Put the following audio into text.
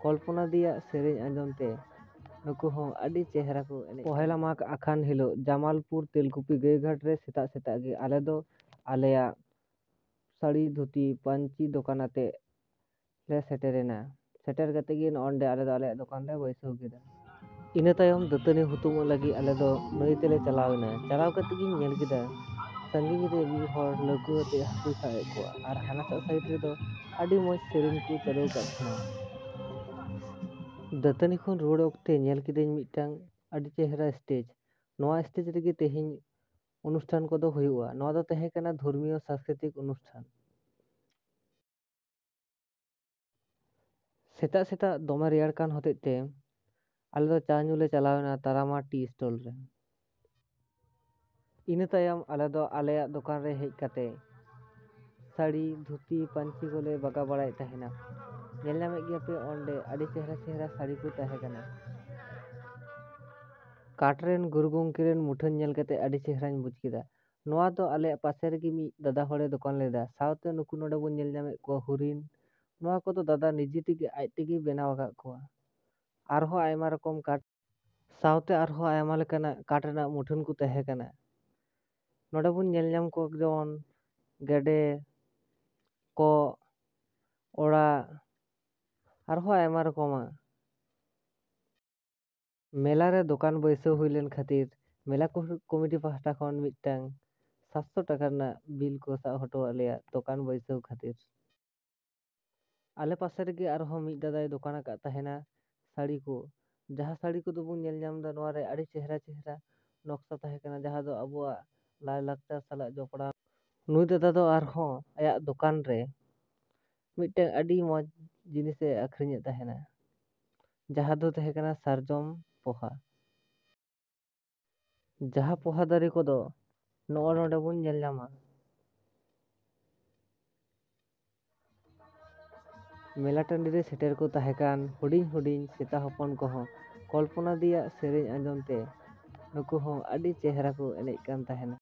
ᱠᱚᱞᱯᱚᱱᱟ ᱫᱤᱭᱟᱜ ᱥᱮᱨᱮᱧ ᱟᱸᱡᱚᱢ ᱛᱮ ᱱᱩᱠᱩ ᱦᱚᱸ ᱟᱹᱰᱤ ᱪᱮᱦᱨᱟ ᱠᱚ ᱮᱱᱮᱡ᱾ ᱯᱚᱦᱮᱞᱟ ᱢᱟᱜᱽ ᱟᱠᱷᱟᱱ ᱦᱤᱞᱳᱜ ᱡᱟᱢᱟᱞᱯᱩᱨ ᱛᱮᱞᱠᱩᱯᱤ ᱜᱟᱹᱭᱜᱷᱟᱴ ᱨᱮ ᱥᱮᱛᱟᱜ ᱥᱮᱛᱟᱜ ᱜᱮ ᱟᱞᱮ ᱫᱚ ᱟᱞᱮᱭᱟᱜ ᱥᱟᱹᱲᱤ ᱫᱷᱩᱛᱤ ᱯᱟᱹᱧᱪᱤ ᱫᱚᱠᱟᱱ ᱟᱛᱮ ᱞᱮ ᱥᱮᱴᱮᱨᱮᱱᱟ᱾ ᱥᱮᱴᱮᱨ ᱠᱟᱛᱮ ᱜᱮ ᱱᱚᱸᱰᱮ ᱟᱞᱮ ᱫᱚ ᱟᱞᱮᱭᱟᱜ ᱫᱚᱠᱟᱱ ᱞᱮ ᱵᱟᱹᱭᱥᱟᱹᱣ ᱠᱮᱫᱟ᱾ ᱤᱱᱟᱹ ᱛᱟᱭᱚᱢ ᱫᱟᱹᱛᱟᱹᱱᱤ ᱦᱩᱛᱩᱢᱚᱜ ᱞᱟᱹᱜᱤᱫ ᱟᱞᱮ ᱫᱚ ᱱᱟᱹᱭ ᱛᱮᱞᱮ ᱪᱟᱞᱟᱣᱮᱱᱟ᱾ ᱪᱟᱞᱟᱣ ᱠᱟᱛᱮ ᱜᱤᱧ ᱧᱮᱞ ᱠᱮᱫᱟ ᱥᱟᱺᱜᱤᱧ ᱨᱮ ᱢᱤᱫ ᱦᱚᱲ ᱞᱟᱹᱣᱠᱟᱹ ᱟᱛᱮ ᱦᱟᱹᱠᱩᱭ ᱥᱟᱵ ᱮᱫ ᱠᱚᱣᱟ ᱟᱨ ᱦᱟᱱᱟᱥᱟ ᱥᱟᱭᱤᱰ ᱨᱮᱫᱚ ᱟᱹᱰᱤ ᱢᱚᱡᱽ ᱥᱮᱨᱮᱧ ᱠᱚ ᱪᱟᱹᱞᱩ ᱟᱠᱟᱫ ᱛᱟᱦᱮᱱᱟ᱾ ᱫᱟᱹᱛᱟᱹᱱᱤ ᱠᱷᱚᱱ ᱨᱩᱣᱟᱹᱲ ᱚᱠᱛᱮ ᱧᱮᱞ ᱠᱤᱫᱟᱹᱧ ᱢᱤᱫᱴᱟᱝ ᱟᱹᱰᱤ ᱪᱮᱦᱨᱟ ᱥᱴᱮᱡᱽ᱾ ᱱᱚᱣᱟ ᱥᱴᱮᱡᱽ ᱨᱮᱜᱮ ᱛᱮᱦᱮᱧ ᱚᱱᱩᱥᱴᱷᱟᱱ ᱠᱚᱫᱚ ᱦᱩᱭᱩᱜᱼᱟ᱾ ᱱᱚᱣᱟ ᱫᱚ ᱛᱟᱦᱮᱸ ᱠᱟᱱᱟ ᱫᱷᱚᱨᱢᱤᱭᱚ ᱥᱟᱝᱥᱠᱨᱤᱛᱤᱠ ᱚᱱᱩᱥᱴᱷᱟᱱ᱾ ᱥᱮᱛᱟᱜ ᱥᱮᱛᱟᱜ ᱫᱚᱢᱮ ᱨᱮᱭᱟᱲ ᱠᱟᱱ ᱦᱚᱛᱮᱡ ᱛᱮ ᱟᱞᱮ ᱫᱚ ᱪᱟ ᱧᱩ ᱞᱮ ᱪᱟᱞᱟᱣᱮᱱᱟ ᱛᱟᱨᱟᱢᱟ ᱴᱤ ᱥᱴᱚᱞ ᱨᱮ᱾ ᱤᱱᱟᱹ ᱛᱟᱭᱚᱢ ᱟᱞᱮ ᱫᱚ ᱟᱞᱮᱭᱟᱜ ᱫᱚᱠᱟᱱ ᱨᱮ ᱦᱮᱡ ᱠᱟᱛᱮ ᱥᱟᱹᱲᱤ ᱫᱷᱩᱛᱤ ᱯᱟᱹᱧᱪᱤ ᱠᱚᱞᱮ ᱵᱟᱜᱟᱣ ᱵᱟᱲᱟᱭᱮᱫ ᱛᱟᱦᱮᱱᱟ᱾ ᱧᱮᱞ ᱧᱟᱢᱮᱫ ᱜᱮᱭᱟᱯᱮ ᱚᱸᱰᱮ ᱟᱹᱰᱤ ᱪᱮᱦᱨᱟ ᱪᱮᱦᱨᱟ ᱥᱟᱹᱲᱤ ᱠᱚ ᱛᱟᱦᱮᱸ ᱠᱟᱱᱟ᱾ ᱠᱟᱴ ᱨᱮᱱ ᱜᱩᱨᱩ ᱜᱚᱢᱠᱮ ᱨᱮᱱ ᱢᱩᱴᱷᱟᱹᱱ ᱧᱮᱞ ᱠᱟᱛᱮ ᱟᱹᱰᱤ ᱪᱮᱦᱨᱟᱧ ᱵᱩᱡᱽ ᱠᱮᱫᱟ᱾ ᱱᱚᱣᱟ ᱫᱚ ᱟᱞᱮᱭᱟᱜ ᱯᱟᱥᱮ ᱨᱮᱜᱮ ᱢᱤᱫ ᱫᱟᱫᱟ ᱦᱚᱲᱮ ᱫᱚᱠᱟন ᱞᱮᱫᱟ᱾ ᱥᱟᱶᱛᱮ ᱱᱩᱠᱩ ᱱᱚᱰᱮ ᱵᱚᱱ ᱧᱮᱞ ᱧᱟᱢᱮᱫ ᱠᱚᱣᱟ ᱦᱚᱨᱤᱱ᱾ ᱱᱚᱣᱟ ᱠᱚᱫᱚ ᱫᱟᱫᱟ ᱱᱤᱡᱮ ᱛᱮᱜᱮ ᱟᱡ ᱛᱮᱜᱮ ᱵᱮᱱᱟᱣ ᱟᱠᱟᱫ ᱠᱚᱣᱟ᱾ ᱟᱨᱦᱚᱸ ᱟᱭᱢᱟ ᱨᱚᱠᱚᱢ ᱠᱟᱴ ᱥᱟᱶᱛᱮ ᱟᱨᱦᱚᱸ ᱟᱭᱢᱟ ᱞᱮᱠᱟᱱᱟᱜ ᱠᱟᱴ ᱨᱮᱱᱟᱜ ᱢᱩᱴᱷᱟᱹᱱ ᱠᱚ ᱛᱟᱦᱮᱸ ᱠᱟᱱᱟ᱾ ᱱᱚᱰᱮ ᱵᱚᱱ ᱧᱮᱞ ᱧᱟᱢ ᱠᱚᱣᱟ ᱡᱮᱢᱚᱱ ᱜᱮᱰᱮ, ᱠᱚᱸᱜ, ᱚᱲᱟᱜ ᱟᱨᱦᱚᱸ ᱟᱭᱢᱟ ᱨᱚᱠᱚᱢᱟᱜ᱾ ᱢᱮᱞᱟ ᱨᱮ ᱫᱚᱠᱟᱱ ᱵᱟᱹᱭᱥᱟᱹᱣ ᱦᱩᱭ ᱞᱮᱱ ᱠᱷᱟᱹᱛᱤᱨ ᱢᱮᱞᱟ ᱠᱚᱢᱤᱴᱤ ᱯᱟᱦᱴᱟ ᱠᱷᱚᱱ ᱢᱤᱫᱴᱟᱝ 700 ᱴᱟᱠᱟ ᱨᱮᱱᱟᱜ ᱵᱤᱞ ᱠᱚ ᱥᱟᱵ ᱦᱚᱴᱚᱣᱟᱜ ᱞᱮᱭᱟ ᱫᱚᱠᱟᱱ ᱵᱟᱹᱭᱥᱟᱹᱣ ᱠᱷᱟᱹᱛᱤᱨ᱾ ᱟᱞᱮ ᱯᱟᱥᱮ ᱨᱮᱜᱮ ᱟᱨᱦᱚᱸ ᱢᱤᱫ ᱫᱟᱫᱟᱭ ᱫᱚᱠᱟᱱ ᱟᱠᱟᱫ ᱛᱟᱦᱮᱱᱟ ᱥᱟᱹᱲᱤ ᱠᱚ᱾ ᱡᱟᱦᱟᱸ ᱥᱟᱹᱲᱤ ᱠᱚᱫᱚ ᱵᱚᱱ ᱧᱮᱞ ᱧᱟᱢᱫᱟ ᱱᱚᱣᱟ ᱨᱮ ᱟᱹᱰᱤ ᱪᱮᱦᱨᱟ ᱪᱮᱦᱨᱟ ᱱᱚᱠᱥᱟ ᱛᱟᱦᱮᱸ ᱠᱟᱱᱟ ᱡᱟᱦᱟᱸ ᱫᱚ ᱟᱵᱚᱣᱟᱜ ᱞᱟᱭᱼᱞᱟᱠᱪᱟᱨ ᱥᱟᱞᱟᱜ ᱡᱚᱯᱲᱟᱣ᱾ ᱱᱩᱭ ᱫᱟᱫᱟ ᱫᱚ ᱟᱨᱦᱚᱸ ᱟᱭᱟᱜ ᱫᱚᱠᱟᱱ ᱨᱮ ᱢᱤᱫᱴᱟᱝ ᱟᱹᱰᱤ ᱢᱚᱡᱽ ᱡᱤᱱᱤᱥᱮ ᱟᱹᱠᱷᱨᱤᱧᱮᱫ ᱛᱟᱦᱮᱱᱟ ᱡᱟᱦᱟᱸ ᱫᱚ ᱛᱟᱦᱮᱸ ᱠᱟᱱᱟ ᱥᱟᱨᱡᱚᱢ ᱯᱚᱦᱟ᱾ ᱡᱟᱦᱟᱸ ᱯᱚᱦᱟ ᱫᱟᱨᱮ ᱠᱚᱫᱚ ᱱᱚᱜᱼᱚ ᱱᱚᱰᱮ ᱵᱚᱱ ᱧᱮᱞ ᱧᱟᱢᱟ᱾ ᱢᱮᱞᱟ ᱴᱟᱺᱰᱤ ᱨᱮ ᱥᱮᱴᱮᱨ ᱠᱚ ᱛᱟᱦᱮᱸ ᱠᱟᱱ ᱦᱩᱰᱤᱧ ᱦᱩᱰᱤᱧ ᱥᱮᱛᱟ ᱦᱚᱯᱚᱱ ᱠᱚᱦᱚᱸ ᱠᱚᱞᱯᱚᱱᱟ ᱫᱤᱭᱟᱜ ᱥᱮᱨᱮᱧ ᱟᱸᱡᱚᱢ ᱛᱮ ᱱᱩᱠᱩ ᱦᱚᱸ ᱟᱹᱰᱤ ᱪᱮᱦᱨᱟ ᱠᱚ ᱮᱱᱮᱡ ᱠᱟᱱ ᱛᱟᱦᱮᱱᱟ᱾